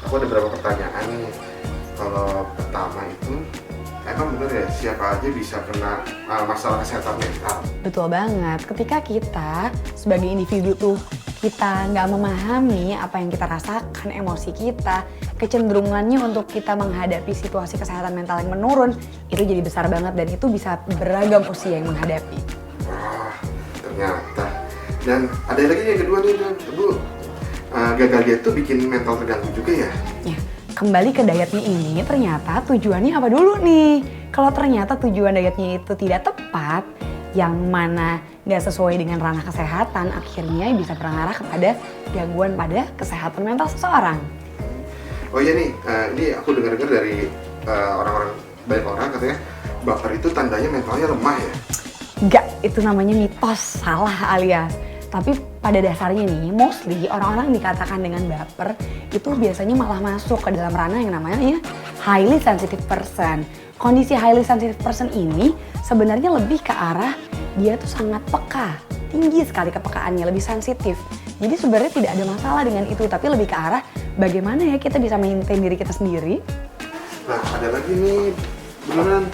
aku ada beberapa pertanyaan nih. Kalau pertama itu, emang bener ya siapa aja bisa kena masalah kesehatan mental? Betul banget, ketika kita sebagai individu tuh kita nggak memahami apa yang kita rasakan, emosi kita, kecenderungannya untuk kita menghadapi situasi kesehatan mental yang menurun, itu jadi besar banget dan itu bisa beragam usia yang menghadapi. Wah, ternyata. Dan ada lagi yang kedua nih, Bu. Gagal diet tuh bikin mental terganggu juga ya? Ya, kembali ke dietnya ini, ternyata tujuannya apa dulu nih? Kalau ternyata tujuan dietnya itu tidak tepat, yang mana nggak sesuai dengan ranah kesehatan, akhirnya bisa mengarah kepada gangguan pada kesehatan mental seseorang. Oh iya nih, ini aku dengar-dengar dari orang-orang, banyak orang katanya baper itu tandanya mentalnya lemah ya? Nggak, itu namanya mitos, salah alias. Tapi pada dasarnya nih, mostly orang-orang dikatakan dengan baper itu biasanya malah masuk ke dalam ranah yang namanya highly sensitive person. Kondisi highly sensitive person ini sebenarnya lebih ke arah dia tuh sangat peka, tinggi sekali kepekaannya, lebih sensitif. Jadi sebenarnya tidak ada masalah dengan itu, tapi lebih ke arah bagaimana ya kita bisa maintain diri kita sendiri. Nah, ada lagi nih, beneran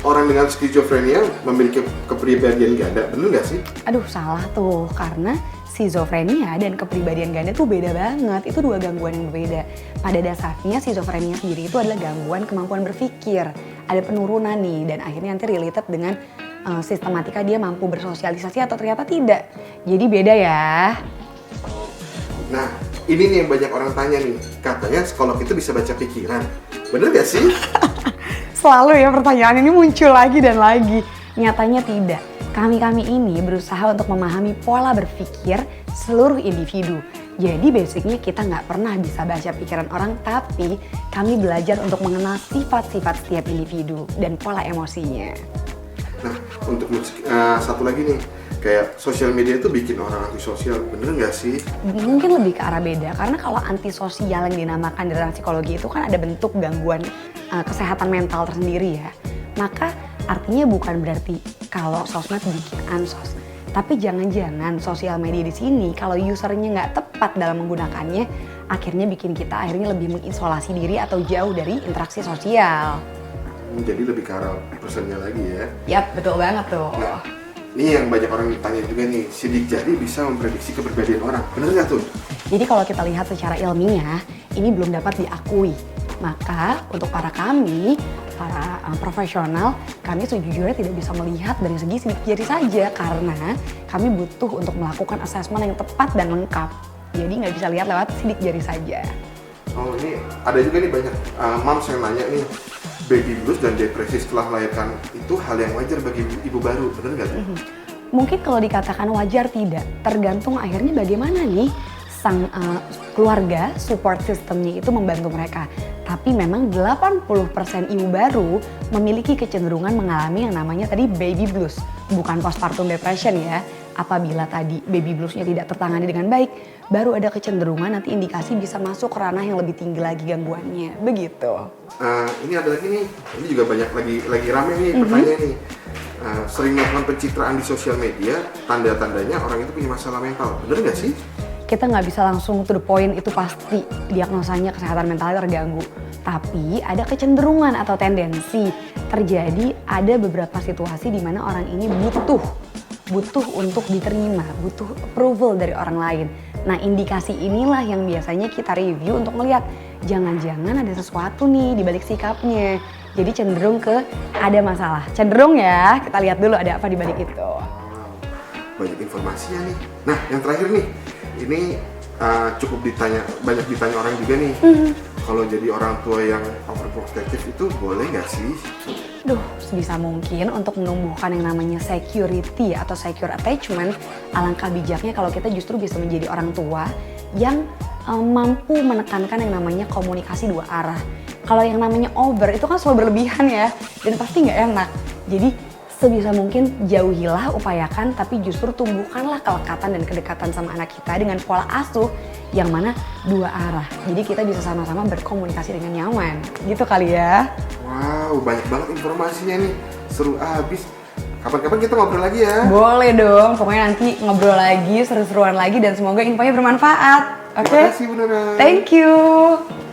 orang dengan skizofrenia memiliki kepribadian ganda, bener nggak sih? Aduh, salah tuh, karena skizofrenia dan kepribadian ganda tuh beda banget. Itu dua gangguan yang berbeda. Pada dasarnya skizofrenia sendiri itu adalah gangguan kemampuan berpikir. Ada penurunan nih dan akhirnya nanti related dengan sistematika dia mampu bersosialisasi atau ternyata tidak. Jadi beda ya. Nah, ini nih yang banyak orang tanya nih. Katanya psikolog itu bisa baca pikiran. Bener gak sih? Selalu ya pertanyaan ini muncul lagi dan lagi. Nyatanya tidak. Kami ini berusaha untuk memahami pola berpikir seluruh individu. Jadi basicnya kita nggak pernah bisa baca pikiran orang, tapi kami belajar untuk mengenal sifat-sifat setiap individu dan pola emosinya. Nah, untuk satu lagi nih, kayak sosial media itu bikin orang antisosial, bener nggak sih? Mungkin lebih ke arah beda, karena kalau antisosial yang dinamakan dalam psikologi itu kan ada bentuk gangguan kesehatan mental tersendiri ya. Maka artinya bukan berarti kalau sosmed bikin ansos. Tapi jangan-jangan sosial media di sini kalau usernya nggak tepat dalam menggunakannya, akhirnya bikin kita akhirnya lebih mengisolasi diri atau jauh dari interaksi sosial. Jadi lebih ke arah personnya lagi ya? Yap, betul banget tuh. Nah, ini yang banyak orang tanya juga nih, sidik jari bisa memprediksi kepribadian orang, bener nggak tuh? Jadi kalau kita lihat secara ilmiah, ini belum dapat diakui. Maka untuk para profesional, kami sejujurnya tidak bisa melihat dari segi sidik jari saja karena kami butuh untuk melakukan assessment yang tepat dan lengkap. Jadi nggak bisa lihat lewat sidik jari saja. Oh, ini ada juga nih banyak moms yang nanya nih, baby blues dan depresi setelah melahirkan itu hal yang wajar bagi ibu baru, bener nggak tuh? Mungkin kalau dikatakan wajar tidak, tergantung akhirnya bagaimana nih sang keluarga, support systemnya itu membantu mereka. Tapi memang 80% ibu baru memiliki kecenderungan mengalami yang namanya tadi baby blues, bukan postpartum depression ya. Apabila tadi baby bluesnya tidak tertangani dengan baik, baru ada kecenderungan nanti indikasi bisa masuk ke ranah yang lebih tinggi lagi gangguannya, begitu. Ini ada lagi nih, ini juga banyak lagi rame nih pertanyaan nih. Sering melakukan pencitraan di sosial media, tanda-tandanya orang itu punya masalah mental, bener nggak sih? Kita nggak bisa langsung to the point, itu pasti diagnosanya kesehatan mentalnya terganggu. Tapi ada kecenderungan atau tendensi terjadi ada beberapa situasi di mana orang ini butuh untuk diterima, butuh approval dari orang lain. Nah, indikasi inilah yang biasanya kita review untuk melihat jangan-jangan ada sesuatu nih di balik sikapnya. Jadi cenderung ke ada masalah. Cenderung ya, kita lihat dulu ada apa di balik itu. Wow, banyak informasinya nih. Nah, yang terakhir nih, ini cukup banyak ditanya orang juga nih. Kalau jadi orang tua yang overprotective itu boleh nggak sih? Duh, sebisa mungkin untuk menumbuhkan yang namanya security atau secure attachment, alangkah bijaknya kalau kita justru bisa menjadi orang tua yang mampu menekankan yang namanya komunikasi dua arah. Kalau yang namanya over itu kan selalu berlebihan ya, dan pasti nggak enak. Jadi sebisa mungkin jauhilah, upayakan, tapi justru tumbuhkanlah kelekatan dan kedekatan sama anak kita dengan pola asuh yang mana dua arah. Jadi kita bisa sama-sama berkomunikasi dengan nyaman. Gitu kali ya. Wow, banyak banget informasinya nih. Seru abis. Kapan-kapan kita ngobrol lagi ya. Boleh dong, pokoknya nanti ngobrol lagi, seru-seruan lagi dan semoga infonya bermanfaat. Oke. Terima kasih Bu Nana. Thank you.